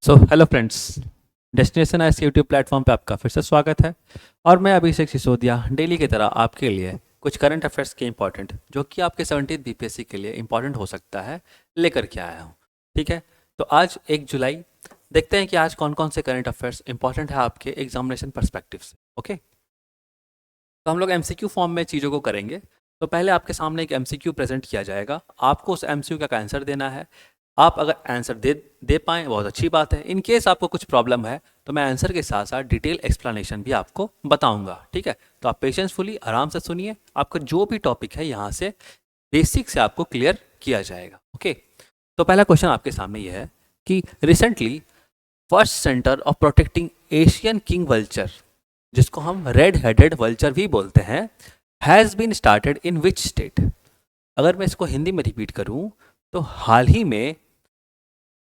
So hello friends, destination S YouTube platform पे आपका फिर से स्वागत है। और मैं अभिषेक सिसोदिया डेली की तरह आपके लिए कुछ करंट अफेयर्स के इंपॉर्टेंट जो कि आपके 17th बीपीएससी के लिए इंपॉर्टेंट हो सकता है लेकर के आया हूँ। ठीक है, तो आज 1 जुलाई देखते हैं कि आज कौन कौन से करंट अफेयर्स इंपॉर्टेंट है आपके एग्जामिनेशन पर्सपेक्टिव से। ओके, तो हम लोग एमसीक्यू फॉर्म में चीज़ों को करेंगे। तो पहले आपके सामने एक एमसीक्यू प्रेजेंट किया जाएगा, आपको उस एमसीक्यू का आंसर देना है। आप अगर आंसर दे दे पाएँ बहुत अच्छी बात है। इन केस आपको कुछ प्रॉब्लम है तो मैं आंसर के साथ साथ डिटेल एक्सप्लेनेशन भी आपको बताऊंगा। ठीक है, तो आप पेशेंसफुली आराम से सुनिए, आपका जो भी टॉपिक है यहाँ से बेसिक से आपको क्लियर किया जाएगा। ओके, तो पहला क्वेश्चन आपके सामने ये है कि recently first centre of protecting Asian king vulture, जिसको हम रेड हेडेड वल्चर भी बोलते हैं, has been started in which state. अगर मैं इसको हिंदी में रिपीट करूं तो हाल ही में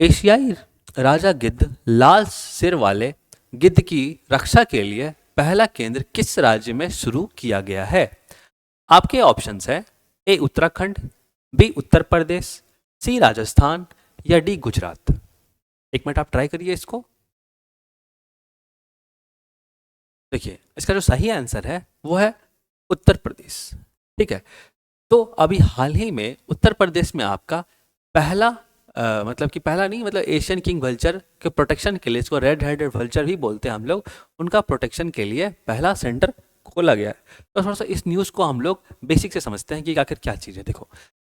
एशियाई राजा गिद्ध लाल सिर वाले गिद्ध की रक्षा के लिए पहला केंद्र किस राज्य में शुरू किया गया है। आपके ऑप्शंस है ए उत्तराखंड, बी उत्तर प्रदेश, सी राजस्थान या डी गुजरात। एक मिनट आप ट्राई करिए इसको। देखिए, इसका जो सही आंसर है वो है उत्तर प्रदेश। ठीक है, तो अभी हाल ही में उत्तर प्रदेश में आपका पहला मतलब कि पहला नहीं, मतलब एशियन किंग वल्चर के प्रोटेक्शन के लिए, इसको रेड हेडेड वल्चर भी बोलते हैं हम लोग, उनका प्रोटेक्शन के लिए पहला सेंटर खोला गया है। तो थोड़ा सा इस न्यूज़ को हम लोग बेसिक से समझते हैं कि आखिर क्या चीज़ है। देखो,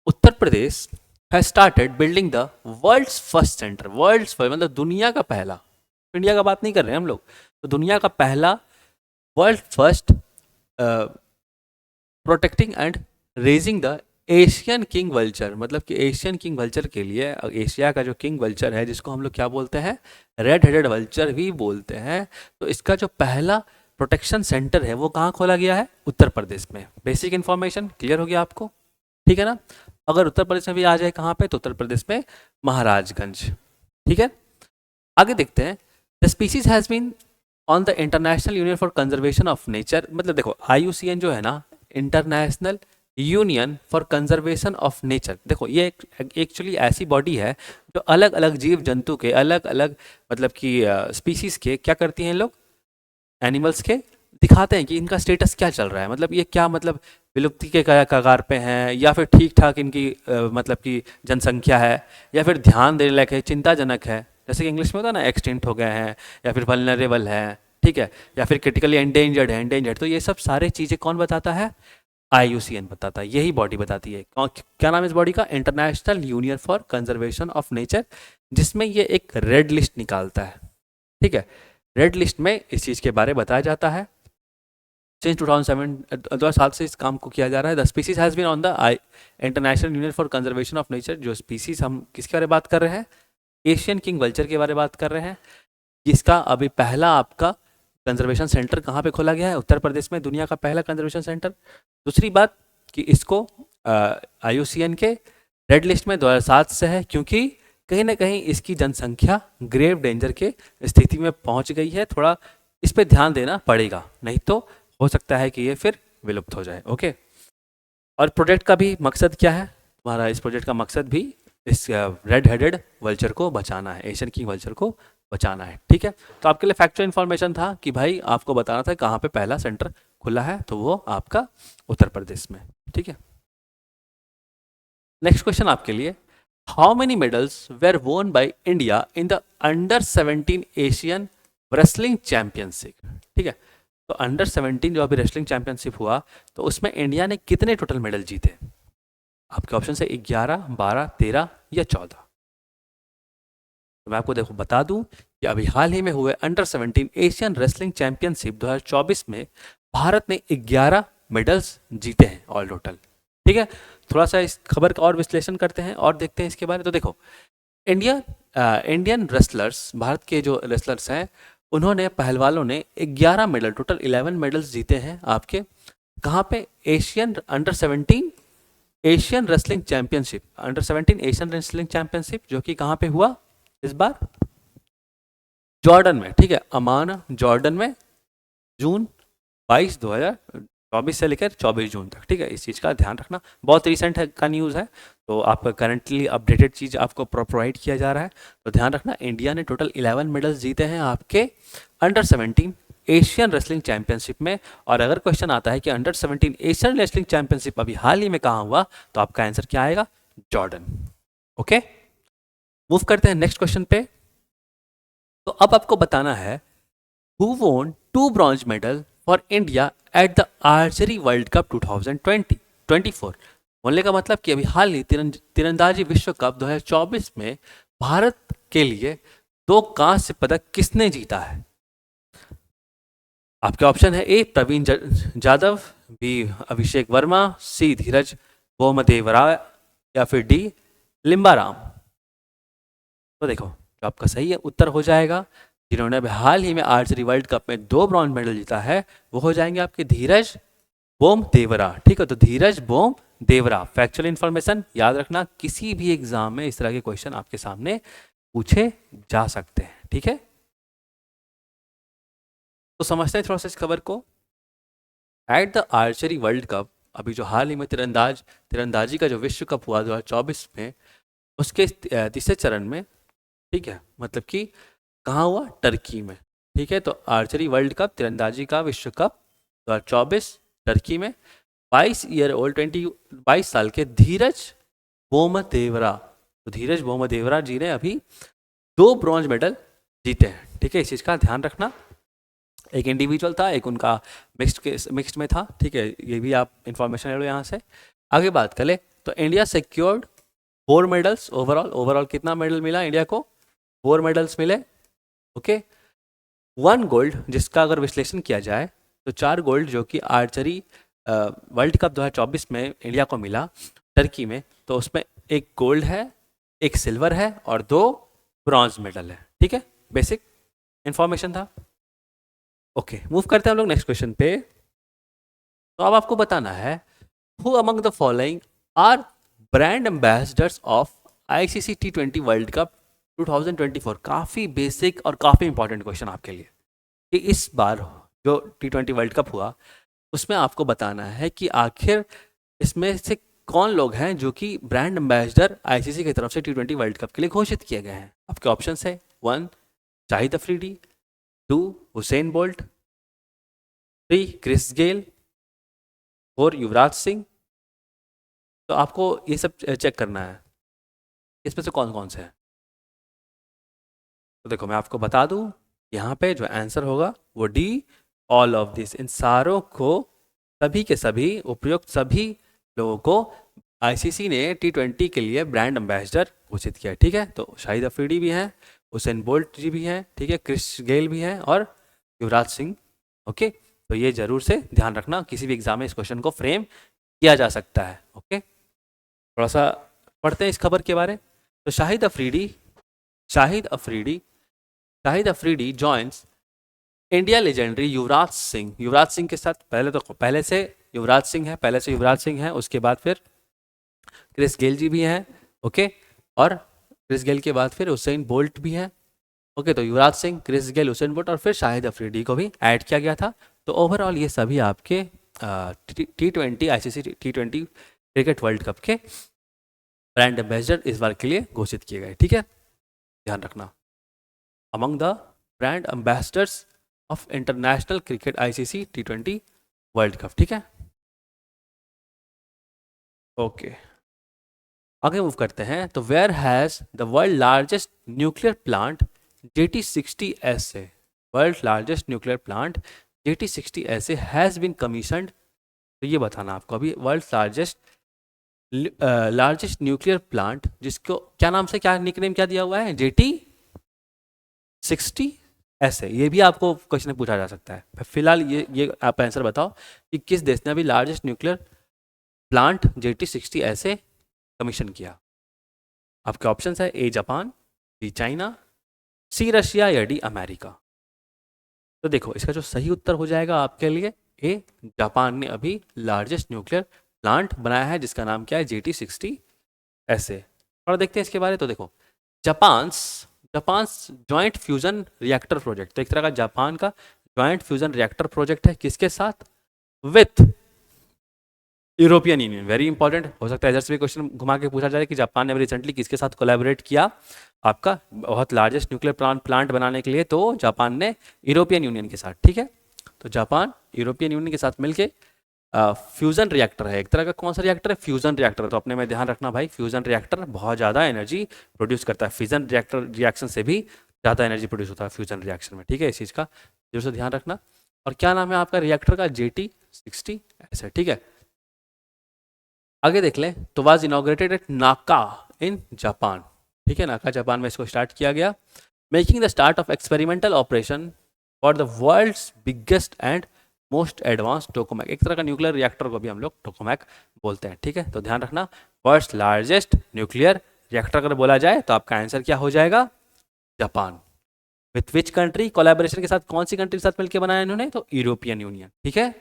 Uttar Pradesh has started building the world's first centre. World's first मतलब दुनिया का पहला, इंडिया का बात नहीं कर रहे हैं हम लोग, तो दुनिया का पहला world first protecting and raising the Asian king vulture, मतलब कि एशियन किंग वल्चर के लिए एशिया का जो किंग वल्चर है, जिसको हम लोग क्या बोलते हैं, रेड हेडेड वल्चर भी बोलते हैं, तो इसका जो पहला प्रोटेक्शन सेंटर है वो कहाँ खोला गया है, उत्तर प्रदेश में। बेसिक इन्फॉर्मेशन क्लियर हो गया आपको, ठीक है ना। अगर उत्तर प्रदेश में भी आ जाए कहाँ पे, तो उत्तर प्रदेश में महाराजगंज। ठीक है, आगे देखते हैं। The species has been on the International Union for Conservation of Nature, मतलब देखो IUCN जो है ना, International Union for Conservation of Nature, देखो ये एक्चुअली ऐसी बॉडी है जो अलग अलग जीव जंतु के अलग अलग मतलब कि स्पीसीज के क्या करती हैं लोग, एनिमल्स के दिखाते हैं कि इनका स्टेटस क्या चल रहा है, मतलब ये क्या, मतलब विलुप्ति के कगार पे हैं या फिर ठीक ठाक इनकी मतलब कि जनसंख्या है, या फिर ध्यान देने लायक है, चिंताजनक है, जैसे कि इंग्लिश में होता है ना, एक्सटिंक्ट हो गए हैं, या फिर वल्नरेबल है, ठीक है, या फिर क्रिटिकली एंडेंजर्ड है, एंडेंजर्ड। तो ये सब सारे चीज़ें कौन बताता है, IUCN बताता है, यही बॉडी बताती है। क्या नाम है इस बॉडी का, international Union for Conservation of nature, जिसमें ये एक रेड लिस्ट निकालता है। ठीक है, रेड लिस्ट में इस चीज़ के बारे में बताया जाता है। सिंस 2007 से इस काम को किया जा रहा है। The species has been on the International Union for Conservation of Nature. जो स्पीसीज हम किसके बारे में बात कर रहे हैं, एशियन किंग वल्चर के बारे में बात कर रहे हैं, जिसका अभी पहला आपका कंजर्वेशन सेंटर कहाँ पे खोला गया है, उत्तर प्रदेश में, दुनिया का पहला कंजर्वेशन सेंटर। दूसरी बात कि इसको IUCN के रेड लिस्ट में 2007 से है, क्योंकि कहीं ना कहीं इसकी जनसंख्या ग्रेव डेंजर के स्थिति में पहुंच गई है। थोड़ा इस पर ध्यान देना पड़ेगा, नहीं तो हो सकता है कि ये फिर विलुप्त हो जाए। ओके, और प्रोजेक्ट का भी मकसद क्या है हमारा, इस प्रोजेक्ट का मकसद भी इस रेड हेडेड वल्चर को बचाना है, एशियन किंग वल्चर को बचाना है। ठीक है, तो आपके लिए फैक्चुअल इन्फॉर्मेशन था कि भाई आपको बताना था कहाँ पे पहला सेंटर खुला है, तो वो आपका उत्तर प्रदेश में। ठीक है, नेक्स्ट क्वेश्चन आपके लिए, हाउ मेनी मेडल्स वेर वोन by India in the under 17 Asian wrestling championship. ठीक है, तो अंडर 17 जो अभी रेसलिंग चैंपियनशिप हुआ, तो उसमें इंडिया ने कितने टोटल मेडल जीते। आपके ऑप्शन है 11, 12, 13 या 14। तो मैं आपको देखो बता दूं कि अभी हाल ही में हुए अंडर 17 एशियन रेसलिंग चैंपियनशिप 2024 में भारत ने 11 मेडल्स जीते हैं ऑल टोटल। ठीक है, थोड़ा सा इस खबर का और विश्लेषण करते हैं और देखते हैं इसके बारे में। तो देखो, इंडियन रेसलर्स, भारत के जो रेसलर्स हैं, उन्होंने, पहलवानों ने 11 मेडल, टोटल 11 मेडल्स जीते हैं आपके कहाँ पे, Asian under 17 Asian wrestling championship, under 17 Asian wrestling championship, जो कि कहाँ पे हुआ इस बार, जॉर्डन में। ठीक है, अमान जॉर्डन में, जून 22, 24 से लेकर 24 जून तक, ठीक है, इस चीज़ का ध्यान रखना। बहुत रिसेंट का न्यूज़ है, तो आपका करंटली अपडेटेड चीज़ आपको प्रोवाइड किया जा रहा है। तो ध्यान रखना, इंडिया ने टोटल 11 मेडल्स जीते हैं आपके अंडर 17 एशियन रेसलिंग चैंपियनशिप में। और अगर क्वेश्चन आता है कि अंडर 17 एशियन रेसलिंग चैंपियनशिप अभी हाल ही में कहाँ हुआ, तो आपका आंसर क्या आएगा? जॉर्डन। ओके, मूव करते हैं नेक्स्ट क्वेश्चन पे। तो अब आपको बताना है, हु वोन 2 bronze medal for India at the archery world cup 2024। बोलने का मतलब कि अभी हाल ही तीरंदाजी विश्व कप 2024 में भारत के लिए 2 कांस्य पदक किसने जीता है? आपके ऑप्शन है, ए प्रवीण जाधव, बी अभिषेक वर्मा, सी धीरज बोमदेवरा, या फिर डी लिम्बाराम। तो देखो, जो आपका सही उत्तर हो जाएगा, जिन्होंने अभी हाल ही में आर्चरी वर्ल्ड कप में 2 ब्रॉन्ज मेडल जीता है, वो हो जाएंगे आपके धीरज बोमदेवरा। ठीक है, तो धीरज बोमदेवरा। फैक्चुअल इन्फॉर्मेशन याद रखना, किसी भी एग्जाम में इस तरह के क्वेश्चन आपके सामने पूछे जा सकते हैं। ठीक है, तो समझते हैं थोड़ा सा इस खबर को। At the archery world cup, अभी जो हाल ही में तीरंदाजी का जो विश्व कप हुआ 2024 में, उसके तीसरे चरण में, ठीक है, मतलब कि कहाँ हुआ? टर्की में। ठीक है, तो आर्चरी वर्ल्ड कप, तीरंदाजी का विश्व कप 2024 टर्की में 22 साल के धीरज बोमदेवरा, तो धीरज बोमदेवरा जी ने अभी 2 ब्रॉन्ज मेडल जीते हैं। ठीक है, इस चीज़ का ध्यान रखना। एक इंडिविजुअल था, एक उनका मिक्स्ड में था। ठीक है, ये भी आप इंफॉर्मेशन ले लो यहाँ से। आगे बात करें तो इंडिया सिक्योर्ड 4 मेडल्स ओवरऑल कितना मेडल मिला इंडिया को? 4 मेडल्स मिले। ओके, 1 गोल्ड, जिसका अगर विश्लेषण किया जाए तो 4 गोल्ड जो कि आर्चरी वर्ल्ड कप 2024 में इंडिया को मिला टर्की में, तो उसमें 1 गोल्ड है, 1 सिल्वर है और 2 ब्रॉन्ज मेडल है। ठीक है, बेसिक इंफॉर्मेशन था। ओके, मूव करते हैं हम लोग नेक्स्ट क्वेश्चन पे। तो अब आपको बताना है, who among the following are brand ambassadors of ICC T20 world cup 2024। काफ़ी बेसिक और काफ़ी इंपॉर्टेंट क्वेश्चन आपके लिए, कि इस बार जो T20 वर्ल्ड कप हुआ उसमें आपको बताना है कि आखिर इसमें से कौन लोग हैं जो कि ब्रांड एम्बेसडर आईसीसी की तरफ से T20 वर्ल्ड कप के लिए घोषित किए गए हैं। आपके ऑप्शन है 1 Shahid Afridi, 2 Usain Bolt, 3 Chris Gayle, 4 Yuvraj Singh. तो आपको ये सब चेक करना है, इसमें से कौन कौन से हैं। तो देखो, मैं आपको बता दूं, यहाँ पे जो आंसर होगा वो डी, ऑल ऑफ दिस। इन सारों को, सभी के सभी उपयुक्त सभी लोगों को आईसीसी ने T20 के लिए ब्रांड एम्बेसडर घोषित किया है। ठीक है, तो शाहिद अफरीदी भी हैं, हुसैन बोल्ट जी भी हैं, ठीक है, क्रिस गेल भी हैं और युवराज सिंह। ओके, तो ये जरूर से ध्यान रखना, किसी भी एग्जाम में इस क्वेश्चन को फ्रेम किया जा सकता है। ओके, थोड़ा सा पढ़ते हैं इस खबर के बारे। तो Shahid Afridi joins India legendary Yuvraj Singh के साथ। पहले से युवराज सिंह है, उसके बाद फिर क्रिस गेल जी भी हैं। ओके, और क्रिस गेल के बाद फिर हुसैन बोल्ट भी हैं। ओके, तो Yuvraj Singh, Chris Gayle, Usain Bolt और फिर शाहिद अफरीदी को भी ऐड किया गया था। तो ओवरऑल ये सभी आपके T20 ICC T20 cricket world cup के ब्रांड एम्बेसडर इस बार के लिए घोषित किए गए। ठीक है, ध्यान रखना, among the brand ambassadors of International Cricket ICC T20 world cup. ठीक है, ओके, आगे मूव करते हैं। तो where has the world largest nuclear plant JT60SA, world largest nuclear plant JT60SA has been commissioned. तो ये बताना आपको अभी, वर्ल्ड लार्जेस्ट न्यूक्लियर प्लांट, जिसको क्या नाम से, क्या निकनेम क्या दिया हुआ है? JT60SA। ये भी आपको क्वेश्चन पूछा जा सकता है। फिलहाल ये आप आंसर बताओ कि किस देश ने अभी largest nuclear plant JT60SA commission किया। आपके ऑप्शन है A Japan, B China, C Russia या डी अमेरिका। तो देखो, इसका जो सही उत्तर हो जाएगा आपके लिए ए, जापान ने अभी लार्जेस्ट न्यूक्लियर प्लांट बनाया है, जिसका नाम क्या है? JT60SA। और देखते हैं इसके बारे। तो देखो, Japan joint fusion reactor project, तो एक तरह का जापान का जॉइंट फ्यूजन रिएक्टर प्रोजेक्ट है, किसके साथ? With European union, very important. हो सकता है इधर से भी क्वेश्चन घुमा के पूछा जाए कि जापान ने रिसेंटली किसके साथ कोलैबोरेट किया आपका बहुत लार्जेस्ट न्यूक्लियर प्लांट बनाने के लिए, तो जापान ने यूरोपियन यूनियन के साथ, ठीक है। तो जापान यूरोपियन यूनियन के साथ मिलके फ्यूजन रिएक्टर है एक तरह का, कौन सा रिएक्टर है, फ्यूजन रिएक्टर। तो अपने में ध्यान रखना भाई, फ्यूजन रिएक्टर बहुत ज़्यादा एनर्जी प्रोड्यूस करता है, फ्यूजन रिएक्टर रिएक्शन से भी ज़्यादा एनर्जी प्रोड्यूस होता है फ्यूजन रिएक्शन में, ठीक है। इस चीज़ का जरूर से ध्यान रखना। और क्या नाम है आपका रिएक्टर का, JT60 ऐसा, ठीक है। आगे देख लें, तो वाज इनॉग्रेटेड एट नाका इन जापान, ठीक है। नाका जापान में इसको स्टार्ट किया गया, making the start of experimental operation for the world's biggest and most advance tokamak. एक तरह का न्यूक्लियर रिएक्टर को भी हम लोग टोकामेक बोलते हैं, ठीक है। तो ध्यान रखना, वर्ल्ड्स लार्जेस्ट न्यूक्लियर रिएक्टर अगर बोला जाए तो आपका आंसर क्या हो जाएगा, Japan. With which country collaboration के साथ, कौन सी कंट्री के साथ मिलकर बनाया इन्होंने, तो यूरोपियन यूनियन, ठीक है।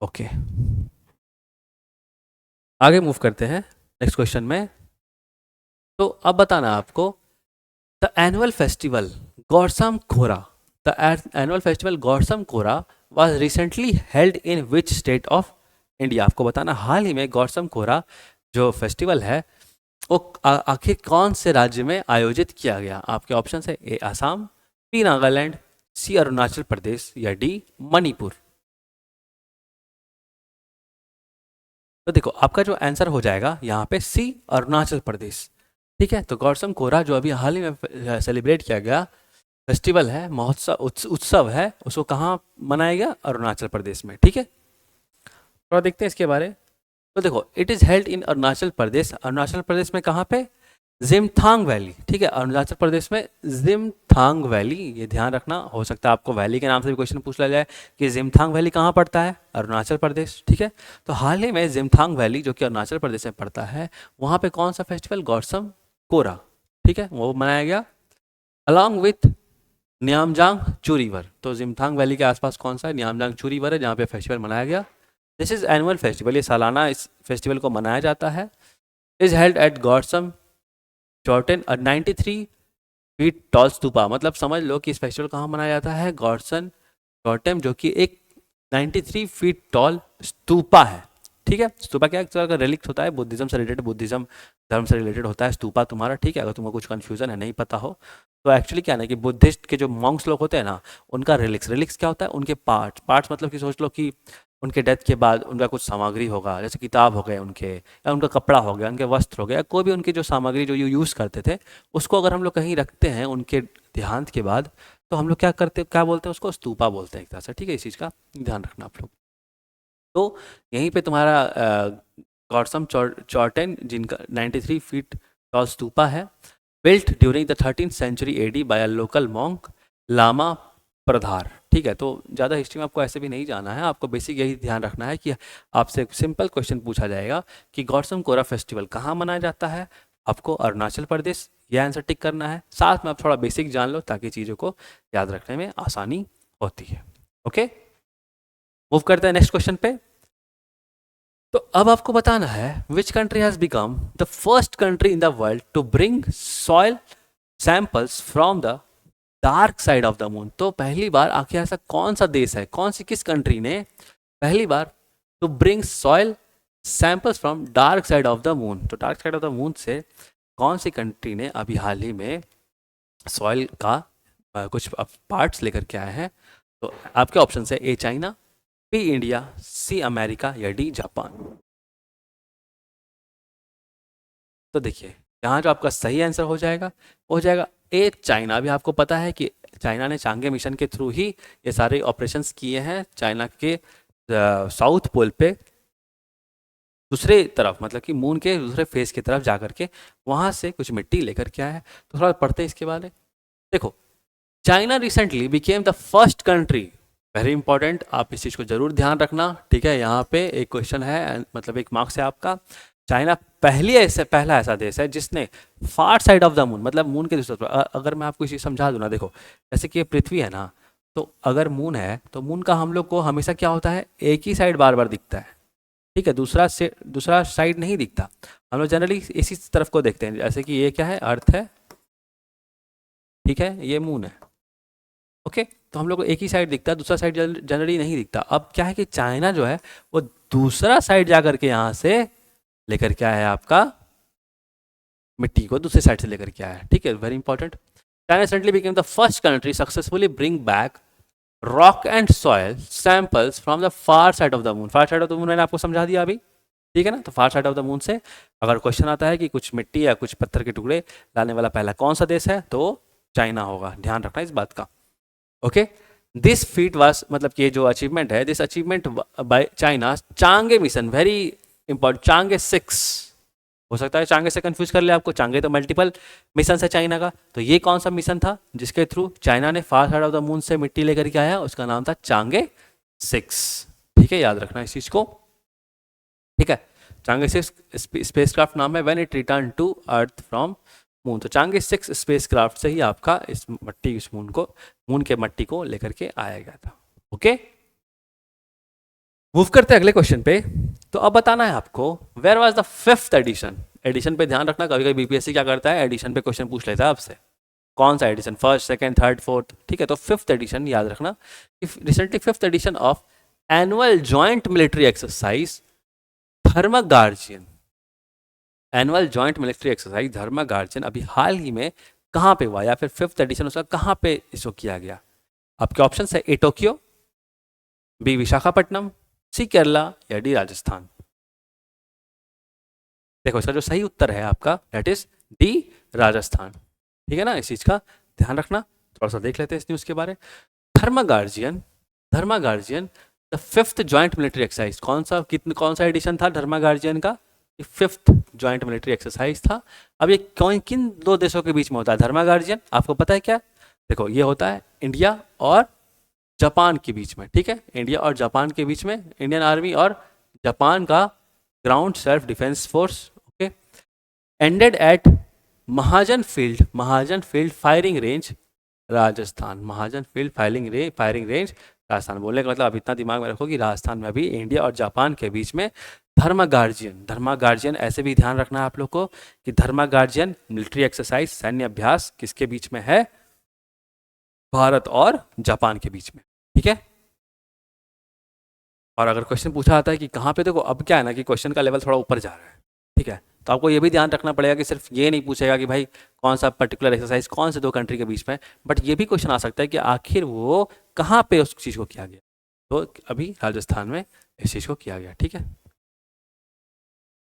ओके, आगे मूव करते हैं नेक्स्ट क्वेश्चन में। तो अब बताना आपको, the annual festival Gorsam Kora, the annual festival Gorsam Kora was recently held in which state of India. आपको बताना हाल ही में गौरसम खोरा जो फेस्टिवल है वो आखिर कौन से राज्य में आयोजित किया गया। आपके ऑप्शन है ए असम, बी नागालैंड, सी अरुणाचल प्रदेश या डी मणिपुर। तो देखो आपका जो आंसर हो जाएगा यहाँ पे सी अरुणाचल प्रदेश, ठीक है। तो गौरसम कोरा जो अभी हाल ही में सेलिब्रेट किया गया फेस्टिवल है, महोत्सव उत्सव है, उसको कहाँ मनाया गया, अरुणाचल प्रदेश में, ठीक है। थोड़ा देखते हैं इसके बारे। तो देखो it is held in Arunachal Pradesh, Arunachal Pradesh में कहाँ पे, जिमथांग वैली, ठीक है। अरुणाचल प्रदेश में जिमथांग वैली, ये ध्यान रखना, हो सकता है आपको वैली के नाम से भी क्वेश्चन पूछ लिया जाए कि जिमथांग वैली कहाँ पड़ता है, अरुणाचल प्रदेश, ठीक है। तो हाल ही में जिमथांग वैली जो कि अरुणाचल प्रदेश में पड़ता है, वहाँ पे कौन सा फेस्टिवल, गौरसम कोरा, ठीक है, वो मनाया गया अलॉन्ग विथ न्यामजांग चू रिवर। तो जिमथांग वैली के आसपास कौन सा है, न्यामजांग चू रिवर है, जहाँ पे फेस्टिवल मनाया गया। दिस इज एनुअल फेस्टिवल, ये सालाना इस फेस्टिवल को मनाया जाता है। Is held at Gorsam Chorten 93 feet tall stupa, मतलब समझ लो कि इस फेस्टिवल कहाँ मनाया जाता है, गौरसन चौटम, जो कि एक 93 फीट टॉल स्तूपा है, ठीक है। स्तूपा क्या एक तरह का रिलिक्ट होता है, बुद्धिज्म से रिलेटेड, बुद्धिज्म धर्म से रिलेटेड होता है स्तूपा तुम्हारा, ठीक है। अगर तुमको कुछ कन्फ्यूजन है, नहीं पता हो, तो एक्चुअली क्या है ना कि बुद्धिस्ट के जो मॉन्क्स लोग होते हैं ना, उनका रिलिक्स क्या होता है, उनके पार्ट्स मतलब कि सोच लो कि उनके डेथ के बाद उनका कुछ सामग्री होगा, जैसे किताब हो गए उनके, या उनका कपड़ा हो गया, उनके वस्त्र हो गया, कोई भी उनकी जो सामग्री जो यूज़ करते थे, उसको अगर हम लोग कहीं रखते हैं उनके देहांत के बाद, तो हम लोग क्या करते, क्या बोलते हैं उसको, स्तूपा बोलते हैं एक तरह से, ठीक है। इस चीज़ का ध्यान रखना आप लोग। तो यहीं पे तुम्हारा गौरसम चौटन, जिनका 93 फीट टॉल स्तूपा है, built during the 13th century AD by a local monk Lama Pradhar, ठीक है। तो ज़्यादा हिस्ट्री में आपको ऐसे भी नहीं जाना है, आपको बेसिक यही ध्यान रखना है कि आपसे एक सिंपल क्वेश्चन पूछा जाएगा कि गौरसम कोरा फेस्टिवल कहाँ मनाया जाता है, आपको अरुणाचल प्रदेश, ये आंसर टिक करना है। साथ में आप थोड़ा बेसिक जान लो ताकि चीज़ों को याद रखने में आसानी होती है। ओके, मूव करते हैं नेक्स्ट क्वेश्चन पे। तो अब आपको बताना है which country has become the first country in the world to bring soil samples from the dark side of the moon. तो पहली बार आखिर ऐसा कौन सा देश है, कौन सी किस कंट्री ने पहली बार to bring soil samples from dark side of the moon. तो dark side of the moon से कौन सी कंट्री ने अभी हाल ही में सॉइल का कुछ पार्ट्स लेकर के आए हैं। तो आपके ऑप्शन है A China, B India, C America या डी जापान। तो देखिए यहाँ जो आपका सही आंसर हो जाएगा ए चाइना। अभी आपको पता है कि चाइना ने चांगे मिशन के थ्रू ही ये सारे ऑपरेशंस किए हैं, चाइना के साउथ पोल पे दूसरे तरफ, मतलब कि मून के दूसरे फेस की तरफ जाकर के वहाँ से कुछ मिट्टी लेकर के आया है। तो थोड़ा पढ़ते हैं इसके बारे में। देखो, China recently became the first country, very important, आप इस चीज़ को जरूर ध्यान रखना, ठीक है। यहाँ पे एक क्वेश्चन है, मतलब एक मार्क्स है आपका। चाइना पहला ऐसा देश है जिसने फार साइड ऑफ द मून, मतलब मून के दूसरे तरफ, अगर मैं आपको चीज़ समझा दूँ ना, देखो जैसे कि ये पृथ्वी है ना, तो अगर मून है तो मून का हम लोग को हमेशा क्या होता है, एक ही साइड बार बार दिखता है, ठीक है, दूसरा साइड नहीं दिखता। हम लोग जनरली इसी तरफ को देखते हैं, जैसे कि ये क्या है, अर्थ है, ठीक है, ये मून है, ओके। तो हम लोग को एक ही साइड दिखता है, दूसरा साइड जनरली नहीं दिखता। अब क्या है कि चाइना जो है वो दूसरा साइड जा करके यहाँ से लेकर के आया है आपका मिट्टी को, दूसरे साइड से लेकर के आया है, ठीक है, very important. China recently became the first country successfully bring back rock and soil samples from the far side of the moon. Far side of the moon मैंने आपको समझा दिया अभी, ठीक है ना। तो फार साइड ऑफ द मून से अगर क्वेश्चन आता है कि कुछ मिट्टी या कुछ पत्थर के टुकड़े लाने वाला पहला कौन सा देश है, तो चाइना होगा, ध्यान रखना इस बात का। ओके, दिस फीट वाज, मतलब कि ये जो अचीवमेंट है, this achievement by China Chang'e mission, very important, Chang'e 6 हो सकता है चांगे से कंफ्यूज कर ले आपको, चांगे तो मल्टीपल मिशन है चाइना का। तो ये कौन सा मिशन था जिसके थ्रू चाइना ने फार साइड ऑफ द मून से मिट्टी लेकर के आया, उसका नाम था चांगे 6, ठीक है, याद रखना इस चीज को, ठीक है। चांगे 6 स्पेसक्राफ्ट नाम है, when it return to earth from moon. तो चांगे 6 स्पेसक्राफ्ट से ही आपका इस मट्टी, इस मून के मट्टी को लेकर के आया गया था। ओके, मूव करते हैं अगले क्वेश्चन पे। तो अब बताना है आपको where was the 5th edition. Edition पे ध्यान रखना, कभी कभी बीपीएससी क्या करता है, एडिशन पे क्वेश्चन पूछ लेता है आपसे, कौन सा edition, first, second, third, fourth, ठीक है। तो 5th एडिशन याद रखना, recently 5th edition of annual joint military exercise Dharma Guardian, annual joint military exercise Dharma Guardian अभी हाल ही में कहाँ पे हुआ, या फिर 5th एडिशन उसका कहाँ पे इसको किया गया। आपके ऑप्शन है ए टोक्यो, बी विशाखापट्टनम, सी केरला, या डी राजस्थान। देखो इसका जो सही उत्तर है आपका दैट इज डी राजस्थान, ठीक है ना। इस चीज का ध्यान रखना, थोड़ा सा देख लेते हैं इस न्यूज के बारे। धर्म guardian the 5th joint military exercise, कौन सा एडिशन था धर्म गार्जियन का, 5th जॉइंट मिलिट्री एक्सरसाइज था। अब ये किन दो देशों के बीच में होता है धर्म गार्जियन, आपको पता है क्या, देखो ये होता है इंडिया और जापान के बीच में, ठीक है, इंडिया और जापान के बीच में, इंडियन आर्मी और जापान का ground self defence force. Okay, ended at Mahajan field firing range Rajasthan, Mahajan field firing range Rajasthan. बोलने का मतलब अब इतना दिमाग में रखो कि राजस्थान में अभी इंडिया और जापान के बीच में धर्म गार्जियन ऐसे भी ध्यान रखना है आप लोग को कि धर्म गार्जियन मिलिट्री एक्सरसाइज, सैन्य अभ्यास किसके बीच में है, भारत और जापान के बीच में, ठीक है। और अगर क्वेश्चन पूछा जाता है कि कहाँ पे, देखो अब क्या है ना कि क्वेश्चन का लेवल थोड़ा ऊपर जा रहा है, ठीक है। तो आपको ये भी ध्यान रखना पड़ेगा कि सिर्फ ये नहीं पूछेगा कि भाई कौन सा पर्टिकुलर एक्सरसाइज कौन से दो कंट्री के बीच में, बट ये भी क्वेश्चन आ सकता है कि आखिर वो कहाँ पे उस चीज़ को किया गया। तो अभी राजस्थान में इस चीज़ को किया गया, ठीक है।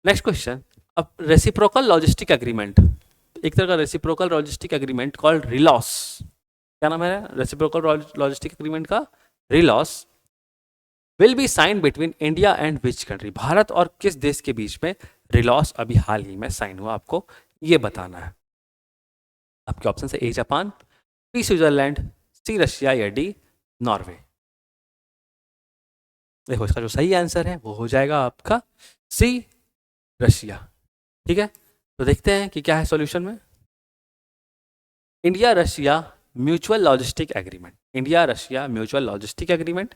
नेक्स्ट क्वेश्चन, अब रेसिप्रोकल लॉजिस्टिक एग्रीमेंट, एक तरह का reciprocal logistic agreement called RELOS, क्या नाम है रेसिप्रोकल लॉजिस्टिक एग्रीमेंट का, RELOS, will be sign between India and which country, Bharat और किस देश के बीच में रिलॉस अभी हाल ही में साइन हुआ, आपको ये बताना है। आपके ऑप्शन है A Japan, B Switzerland, C Russia, या डी नॉर्वे। देखो इसका जो सही आंसर है वो हो जाएगा आपका सी रशिया, ठीक है। तो देखते हैं कि क्या है सॉल्यूशन में। India Russia mutual logistic agreement, India Russia mutual logistic agreement,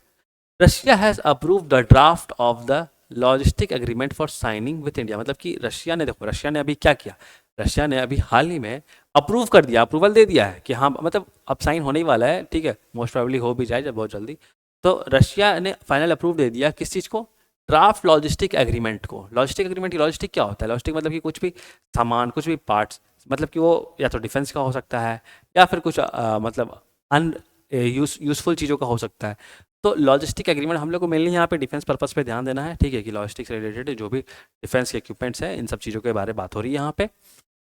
Russia has approved the draft of the logistic agreement for signing with India. मतलब कि रशिया ने, देखो रशिया ने अभी क्या किया, रशिया ने अभी हाल ही में अप्रूव कर दिया, अप्रूवल दे दिया है कि हाँ मतलब अब साइन होने ही वाला है, ठीक है, मोस्ट प्रोबेबली हो भी जाए जब बहुत जल्दी। तो रशिया ने फाइनल अप्रूव दे दिया किस चीज़ को, ड्राफ्ट लॉजिस्टिक एग्रीमेंट को। लॉजिस्टिक एग्रीमेंट की लॉजिस्टिक क्या होता है, लॉजिस्टिक मतलब कि कुछ भी सामान, कुछ भी पार्ट्स, मतलब कि वो या तो डिफेंस का हो सकता है या फिर कुछ मतलब यूजफुल चीज़ों का हो सकता है। तो लॉजिस्टिक एग्रीमेंट हम लोग को मेनली यहाँ पे डिफेंस पर्पस पे ध्यान देना है, ठीक है, कि लॉजिस्टिक से रिलेटेड जो भी डिफेंस के इक्विपमेंट्स हैं इन सब चीज़ों के बारे में बात हो रही है यहाँ पे।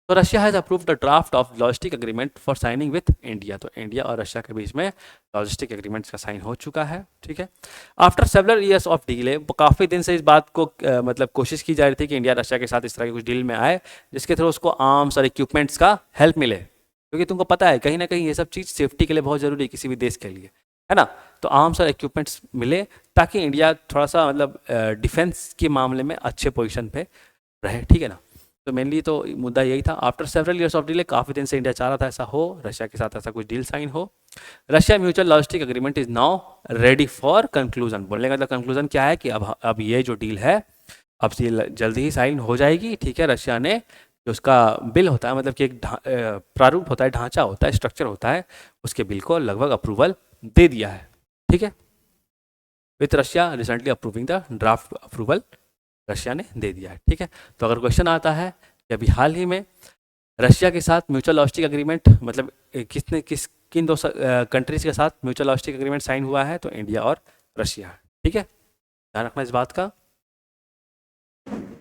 तो Russia has approved the draft of logistic agreement for signing with India. तो इंडिया और रशिया के बीच में लॉजिस्टिक एग्रीमेंट्स का साइन हो चुका है, ठीक है। After several years of delay, काफ़ी दिन से इस बात को मतलब कोशिश की जा रही थी कि इंडिया रशिया के साथ इस तरह के कुछ डील में आए जिसके थ्रू उसको आर्म्स और इक्विपमेंट्स का हेल्प मिले, क्योंकि तुमको पता है कहीं ना कहीं ये सब चीज़ सेफ्टी के लिए बहुत ज़रूरी है किसी भी देश के लिए, है ना। तो आर्म्स और इक्विपमेंट्स मिले ताकि इंडिया थोड़ा सा मतलब डिफेंस के मामले में अच्छे पोजीशन पे रहे, ठीक है ना। तो मेनली तो मुद्दा यही था। After several years of delay, काफ़ी दिन से इंडिया चाह रहा था ऐसा हो, रशिया के साथ ऐसा कुछ डील साइन हो। Russia mutual logistic agreement is now ready for conclusion. बोलने का मतलब कंक्लूजन क्या है कि अब ये जो डील है अब ये जल्दी ही साइन हो जाएगी, ठीक है। रशिया ने जो उसका बिल होता है, मतलब कि एक प्रारूप होता है, ढांचा होता है, स्ट्रक्चर होता है, उसके बिल को लगभग अप्रूवल दे दिया है, ठीक है। With Russia recently approving the draft approval Russia ने दे दिया है, ठीक है। तो अगर क्वेश्चन आता है कि अभी हाल ही में रशिया के साथ म्यूचुअल लॉजिस्टिक एग्रीमेंट मतलब किन दो कंट्रीज के साथ म्यूचुअल लॉजिस्टिक एग्रीमेंट साइन हुआ है, तो इंडिया और रशिया, ठीक है, ध्यान रखना इस बात का।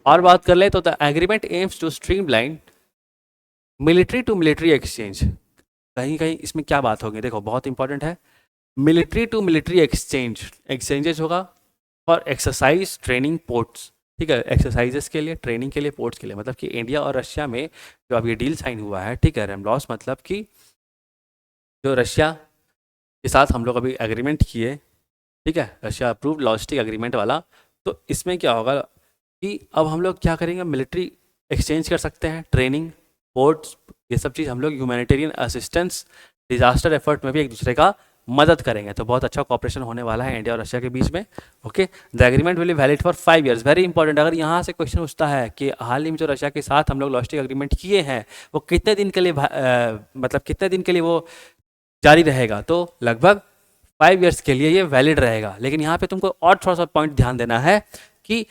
और बात कर ले तो the agreement aims to streamline military to military exchange. कहीं कहीं इसमें क्या बात होगी, देखो बहुत इंपॉर्टेंट है। मिलिट्री टू मिलिट्री एक्सचेंजेस होगा और एक्सरसाइज ट्रेनिंग पोर्ट्स, ठीक है, एक्सरसाइजेस के लिए, ट्रेनिंग के लिए, पोर्ट्स के लिए। मतलब कि इंडिया और रशिया में जो अब ये डील साइन हुआ है, ठीक है, रेमलॉस, मतलब कि जो रशिया के साथ हम लोग अभी एग्रीमेंट किए, ठीक है, रशिया अप्रूव्ड लॉजिस्टिक एग्रीमेंट वाला, तो इसमें क्या होगा कि अब हम लोग क्या करेंगे, मिलिट्री एक्सचेंज कर सकते हैं, ट्रेनिंग, पोर्ट्स, ये सब चीज़ हम लोग ह्यूमैनिटेरियन असिस्टेंस, डिजास्टर एफर्ट में भी एक दूसरे का मदद करेंगे। तो बहुत अच्छा कॉपरेशन होने वाला है इंडिया और रशिया के बीच में। Okay, the agreement will be valid for 5 years. Very important, अगर यहाँ से क्वेश्चन पूछता है कि हाल ही में जो रशिया के साथ हम लोग लॉजिस्टिक एग्रीमेंट किए हैं वो कितने दिन के लिए मतलब कितने दिन के लिए वो जारी रहेगा, तो लगभग 5 ईयर्स के लिए ये वैलिड रहेगा। लेकिन यहाँ पे तुमको और थोड़ा सा पॉइंट ध्यान देना है कि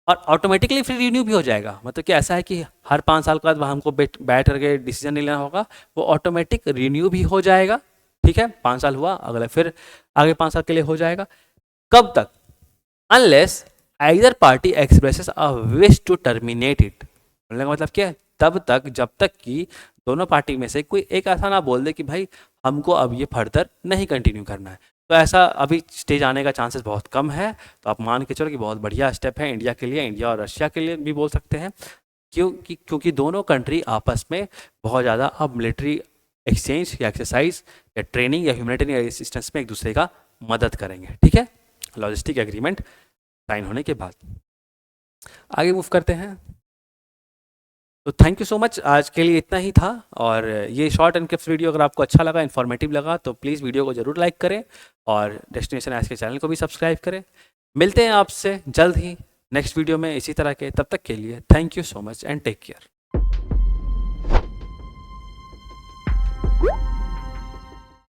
और ऑटोमेटिकली फिर रिन्यू भी हो जाएगा। मतलब कि ऐसा है कि हर 5 साल के बाद हमको बैठ करके डिसीजन नहीं लेना होगा, वो ऑटोमेटिक रिन्यू भी हो जाएगा, ठीक है। 5 साल हुआ, अगले फिर आगे 5 साल के लिए हो जाएगा। कब तक? Unless either party expresses a wish to terminate it. बोलने का मतलब क्या है, तब तक जब तक कि दोनों पार्टी में से कोई एक ऐसा ना बोल दे कि भाई हमको अब ये फर्दर नहीं कंटिन्यू करना है। तो ऐसा अभी स्टेज आने का चांसेस बहुत कम है। तो आप मान के चलो कि बहुत बढ़िया स्टेप है इंडिया के लिए, इंडिया और रशिया के लिए भी बोल सकते हैं, क्योंकि दोनों कंट्री आपस में बहुत ज़्यादा अब मिलिट्री एक्सचेंज या एक्सरसाइज या ट्रेनिंग या ह्यूमैनिटेरियन असिस्टेंस में एक दूसरे का मदद करेंगे, ठीक है, लॉजिस्टिक एग्रीमेंट साइन होने के बाद। आगे मूव करते हैं। तो थैंक यू सो मच, आज के लिए इतना ही था। और ये शॉर्ट एंड क्लिप्स वीडियो अगर आपको अच्छा लगा, इन्फॉर्मेटिव लगा, तो प्लीज़ वीडियो को ज़रूर लाइक करें और डेस्टिनेशन एज के चैनल को भी सब्सक्राइब करें। मिलते हैं आपसे जल्द ही नेक्स्ट वीडियो में इसी तरह के। तब तक के लिए thank you so much and take care.